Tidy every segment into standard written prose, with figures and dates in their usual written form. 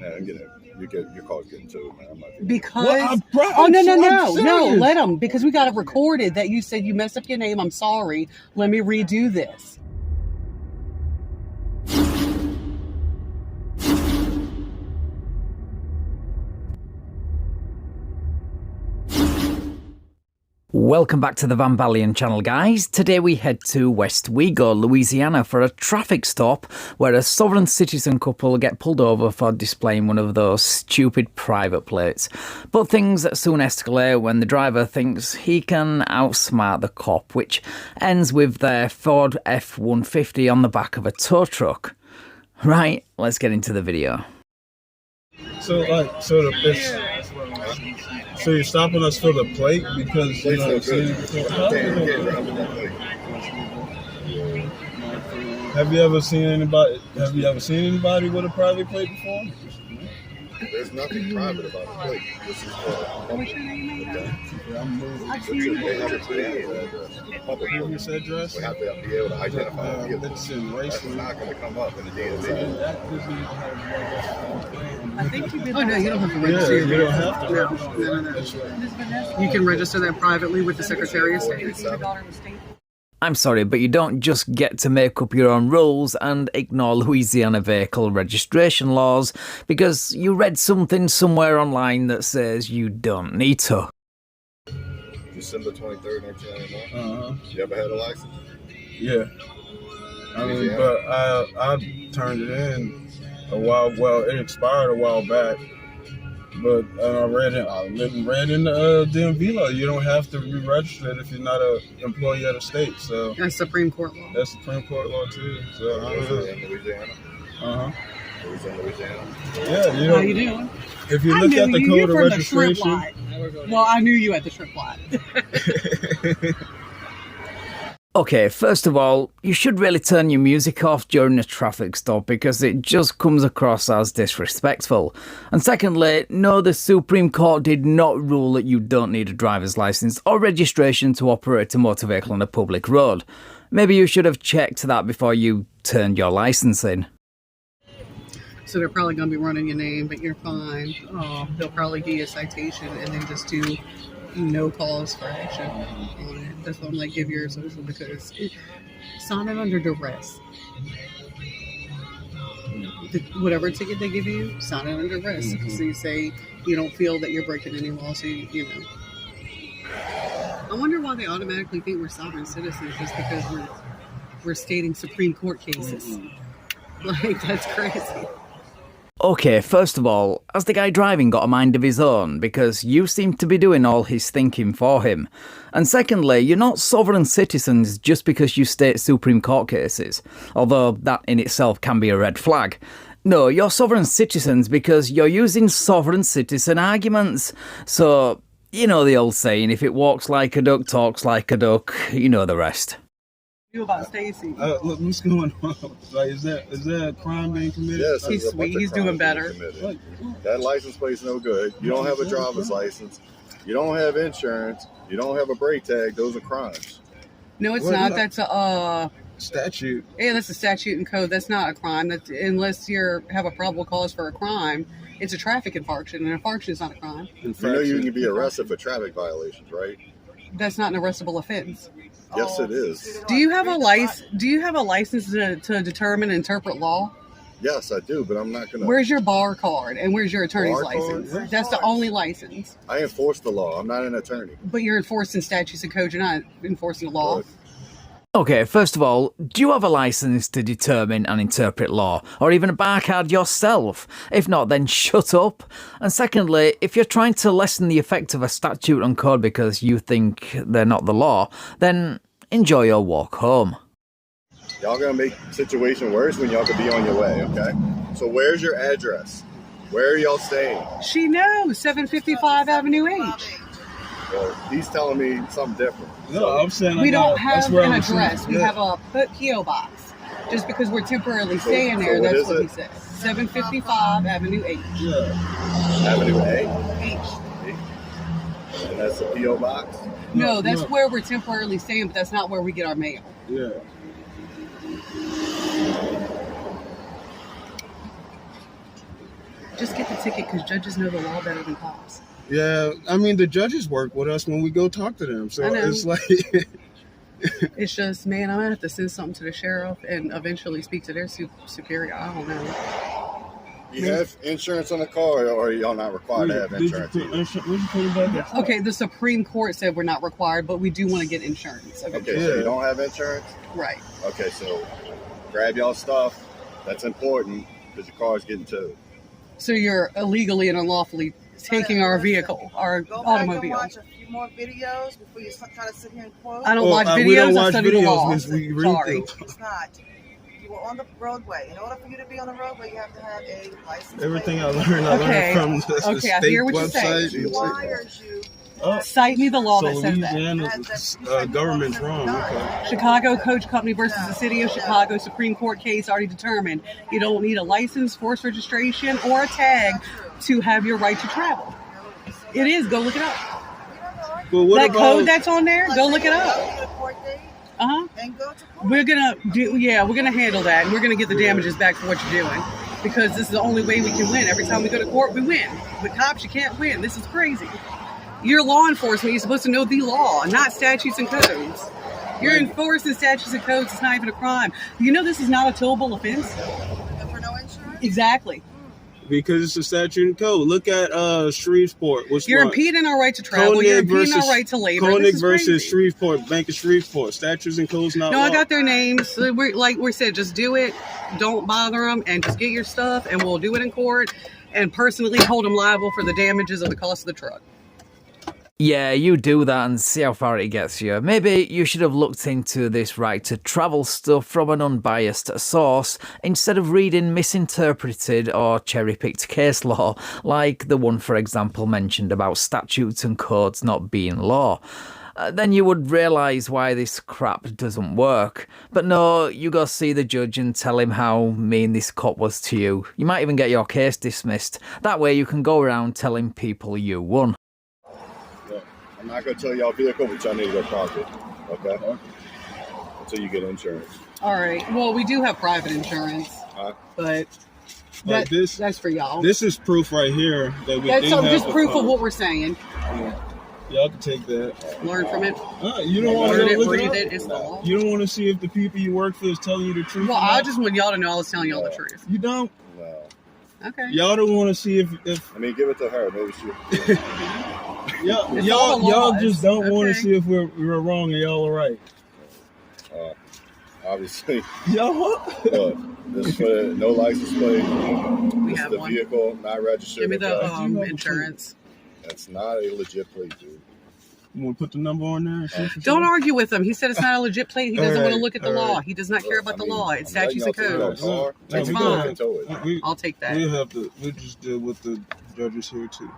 Yeah, get it. Your car's getting towed, man. I'm not because no, let them, because we got it recorded that you said you messed up your name. I'm sorry. Let me redo this. Welcome back to the Van Valiant channel, guys. Today we head to Westwego, Louisiana for a traffic stop where a sovereign citizen couple get pulled over for displaying one of those stupid private plates. But things soon escalate when the driver thinks he can outsmart the cop, which ends with their Ford F-150 on the back of a tow truck. Right, let's get into the video. So you're stopping us for the plate because you know Have you ever seen anybody with a private plate before? There's nothing private about the plate. This is What's your name? Previous address? We have to be able to identify the vehicle. It's in race. That's not going to come up in the DNA. I think you did. Oh no, you don't have to register. You don't have to. No. You can register that privately with the Secretary of State. I'm sorry, but you don't just get to make up your own rules and ignore Louisiana vehicle registration laws because you read something somewhere online that says you don't need to. December 23rd, 1991. You ever had a license? Yeah. I mean, but I turned it in a while. Well, it expired a while back. But I read in the DMV law, you don't have to re-register it if you're not an employee of the state. So that's Supreme Court law. That's Supreme Court law too. So in Louisiana. Louisiana. Yeah, you know. How you doing? If you look at the code of registration. Well, I knew you at the Shrimp Lot. Okay, first of all, you should really turn your music off during a traffic stop because it just comes across as disrespectful. And secondly, no, the Supreme Court did not rule that you don't need a driver's license or registration to operate a motor vehicle on a public road. Maybe you should have checked that before you turned your license in. So they're probably going to be running your name, but you're fine. Oh, they'll probably give you a citation and then just do no cause for action. That's why I'm like, give your social because sign it under duress. Whatever ticket they give you, sign it under duress. So you say you don't feel that you're breaking any law, so you know. I wonder why they automatically think we're sovereign citizens just because we're stating Supreme Court cases. Like, that's crazy. Okay, first of all, has the guy driving got a mind of his own? Because you seem to be doing all his thinking for him. And secondly, you're not sovereign citizens just because you state Supreme Court cases, although that in itself can be a red flag. No, you're sovereign citizens because you're using sovereign citizen arguments. So, you know the old saying, if it walks like a duck, talks like a duck, you know the rest. About Stacey. Look, what's going on? Like, is that a crime being committed? Yes, he's sweet. He's doing better. That license plate's no good. You don't have a driver's license. You don't have insurance. You don't have a brake tag. Those are crimes. No, it's not. That's a statute. Yeah, that's a statute and code. That's not a crime. That's unless you have a probable cause for a crime. It's a traffic infraction. An infraction is not a crime. You know you can be arrested for traffic violations, right? That's not an arrestable offense. Yes, it is. Do you have a license? Do you have a license to determine and interpret law? Yes, I do, but I'm not gonna. Where's your bar card and where's your attorney's bar license? card? That's the only license. I enforce the law. I'm not an attorney. But you're enforcing statutes and codes. You're not enforcing the law. Look. Okay, first of all, do you have a license to determine and interpret law, or even a bar card yourself? If not, then shut up. And secondly, if you're trying to lessen the effect of a statute and code because you think they're not the law, then enjoy your walk home. Y'all gonna make the situation worse when y'all could be on your way, okay? So where's your address? Where are y'all staying? She knows, 755 Avenue H. Well, he's telling me something different. No, I'm saying we don't have an address. We have a P.O. box. Just because we're temporarily staying there, that's what he said. 755 Avenue H. Yeah. Avenue A? H. And that's the P.O. box? No, that's where we're temporarily staying, but that's not where we get our mail. Yeah. Just get the ticket because judges know the law better than cops. Yeah, I mean, the judges work with us when we go talk to them. So it's like... It's just, man, I'm going to have to send something to the sheriff and eventually speak to their superior. I don't know. You have insurance on the car, or y'all not required to have insurance? Okay, the Supreme Court said we're not required, but we do want to get insurance. Okay, so you don't have insurance? Right. Okay, so grab y'all stuff. That's important because your car's getting towed. So you're illegally and unlawfully taking our vehicle, our automobile. Go back and watch a few more videos before you try to sit here and quote. I don't watch videos. I study the law. Sorry. It's not. You were on the roadway. In order for you to be on the roadway, you have to have a license. Everything I learned from the state I hear what website. You're requires you. Cite me the law So that says Louisiana's that. government's wrong. Okay. Chicago Coach Company versus the City of Chicago Supreme Court case already determined you don't need a license, force registration, or a tag to have your right to travel. It is. Go look it up. Well, what that about, code that's on there, go look it up. And go to court. We're gonna handle that, and we're gonna get the damages back for what you're doing, because this is the only way we can win. Every time we go to court, we win. With cops, you can't win. This is crazy. You're law enforcement. You're supposed to know the law, not statutes and codes. You're enforcing statutes and codes. It's not even a crime. You know this is not a towable offense. And for no insurance? Exactly. Because it's a statute and code. Look at Shreveport. You're impeding our right to travel. You're impeding our right to labor. Koenig versus Shreveport, Bank of Shreveport. Statutes and codes not law. I got their names. Like we said, just do it. Don't bother them, and just get your stuff, and we'll do it in court, and personally hold them liable for the damages of the cost of the truck. Yeah, you do that and see how far it gets you. Maybe you should have looked into this right to travel stuff from an unbiased source instead of reading misinterpreted or cherry-picked case law, like the one, for example, mentioned about statutes and codes not being law. Then you would realise why this crap doesn't work. But no, you go see the judge and tell him how mean this cop was to you. You might even get your case dismissed. That way you can go around telling people you won. I'm not going to tell y'all vehicle, but y'all need to go park it, okay? Until you get insurance. All right. Well, we do have private insurance, but that's for y'all. This is proof right here that we That's just proof of what we're saying. Yeah. Y'all can take that. Learn from it. You don't want to breathe it. It's the law. You don't want to see if the people you work for is telling you the truth. Well, I just want y'all to know I was telling y'all the truth. You don't? No. Okay. Y'all don't want to see if I mean, give it to her. Maybe she... y'all just don't want to see if we're wrong and y'all are right. Obviously. Y'all what? Look, this is for no license plate. We have the one. Vehicle not registered. Give me the insurance. That's not a legit plate, dude. You want to put the number on there? Don't argue with him. He said it's not a legit plate. He doesn't want to look at the law. He does not care about the law. It's statutes and codes. That's fine. I'll take that. We just deal with the judges here too.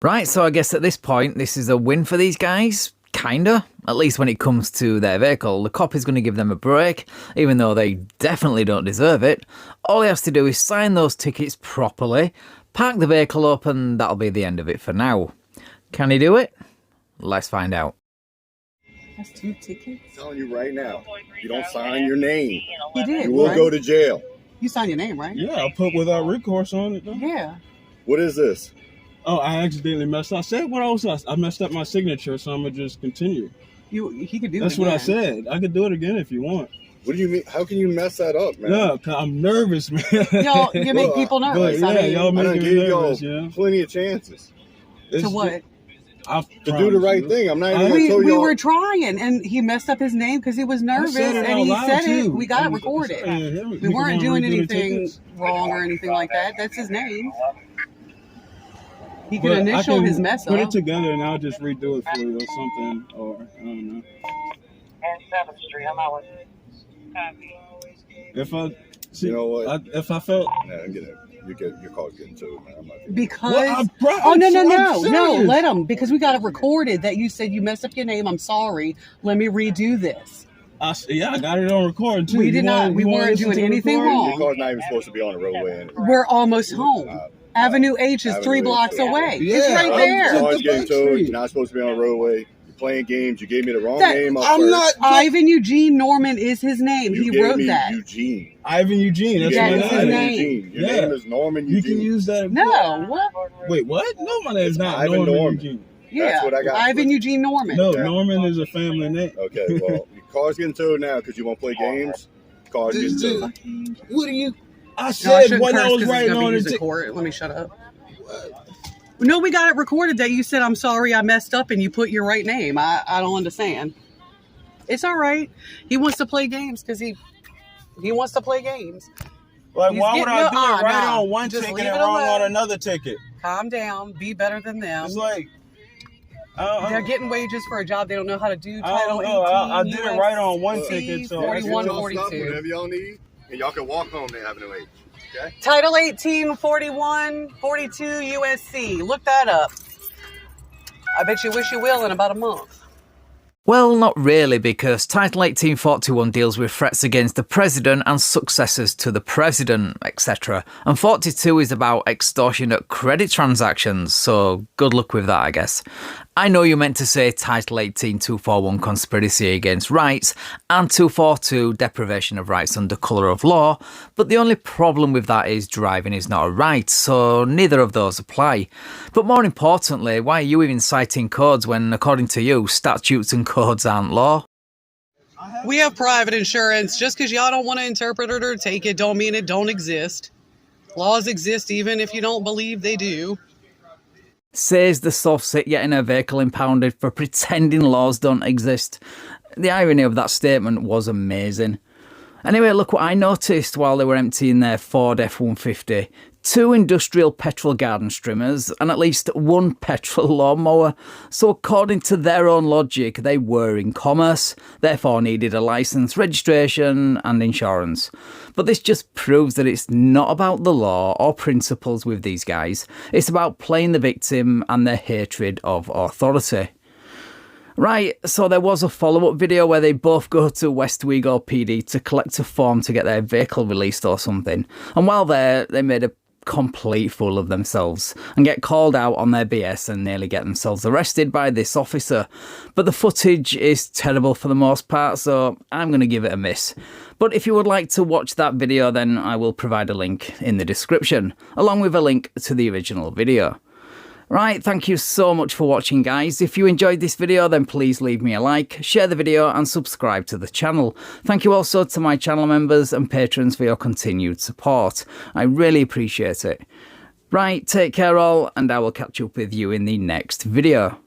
Right, so I guess at this point, this is a win for these guys. Kinda. At least when it comes to their vehicle. The cop is going to give them a break, even though they definitely don't deserve it. All he has to do is sign those tickets properly, park the vehicle up, and that'll be the end of it for now. Can he do it? Let's find out. That's 2 tickets? I'm telling you right now, you don't sign your name. He did. You will go to jail. You signed your name, right? Yeah, I'll put without recourse on it, though. Yeah. What is this? Oh, I accidentally messed up. I said what I messed up my signature, so I'm going to just continue. He could do That's it again. what I said. I could do it again if you want. What do you mean? How can you mess that up, man? No, cause I'm nervous, man. Y'all, you make people nervous. Yeah, y'all make me nervous, y'all plenty of chances. To what? To do the right thing. I'm not even going to tell y'all. We were trying, and he messed up his name because he was nervous, and he said it. We got it recorded. We weren't doing anything wrong or anything like that. That's his name. He can initial his mess up. Put it together, and I'll just redo it for you or something, or I don't know. And 7th Street. I'm out with If I, see, you know what? If I felt, your call's getting to it, man. I'm not because no, let him, because we got it recorded that you said you messed up your name. I'm sorry. Let me redo this. I got it on record too. We did not. We weren't doing anything wrong. Your car's not even supposed to be on the roadway anyway. We're almost home. Avenue H is 3 blocks away. It's right there. Your car's getting towed. You're not supposed to be on the roadway. Your playing games. You gave me the wrong name. I'm not. Ivan Eugene Norman is his name. You He gave wrote me that. Eugene. Ivan Eugene. That's my That is his name. name. Eugene. Your Yeah. name is Norman You Eugene. can use that. No, what? Wait, what? No, my name's not Ivan Norman Norman. Eugene. Yeah, That's what I got. Ivan Eugene Norman. No, Yeah. Norman is a family name. Okay, well, your car's getting towed now because you won't play games. Car's getting towed. What are you? I No, I said shouldn't when I curse was 'cause it's writing gonna be on used the in court. Let me shut up. No, we got it recorded that you said, I'm sorry I messed up, and you put your right name. I don't understand. It's all right. He wants to play games because he wants to play games. Like, He's why would getting I your- do it right nah, on one just ticket leave and it wrong alone. on another ticket? Calm down. Be better than them. It's like, They're getting wages for a job they don't know how to do. I Title don't know. 18, I did it right on one USC, ticket, so 41, Y'all 42. stop whenever y'all need, and y'all can walk home to Avenue 8. Okay? Title 18, 41, 42 USC. Look that up. I bet you wish you will in about a month. Well, not really, because Title 1841 deals with threats against the president and successors to the president, etc. And 42 is about extortionate credit transactions, so good luck with that, I guess. I know you meant to say Title 18241 conspiracy against rights and 242 deprivation of rights under colour of law, but the only problem with that is driving is not a right, so neither of those apply. But more importantly, why are you even citing codes when, according to you, statutes and codes aren't law? We have private insurance. Just because y'all don't want to interpret it or take it don't mean it don't exist. Laws exist even if you don't believe they do. Says the soft sit getting her vehicle impounded for pretending laws don't exist. The irony of that statement was amazing. Anyway, look what I noticed while they were emptying their Ford F-150. 2 industrial petrol garden trimmers and at least 1 petrol lawnmower. So according to their own logic, they were in commerce, therefore needed a licence, registration and insurance. But this just proves that it's not about the law or principles with these guys. It's about playing the victim and their hatred of authority. Right, so there was a follow-up video where they both go to Westwego PD to collect a form to get their vehicle released or something. And while there, they made a complete fool of themselves and get called out on their BS and nearly get themselves arrested by this officer. But the footage is terrible for the most part, so I'm going to give it a miss. But if you would like to watch that video, then I will provide a link in the description, along with a link to the original video. Right, thank you so much for watching, guys. If you enjoyed this video, then please leave me a like, share the video and subscribe to the channel. Thank you also to my channel members and patrons for your continued support. I really appreciate it. Right, take care all, and I will catch up with you in the next video.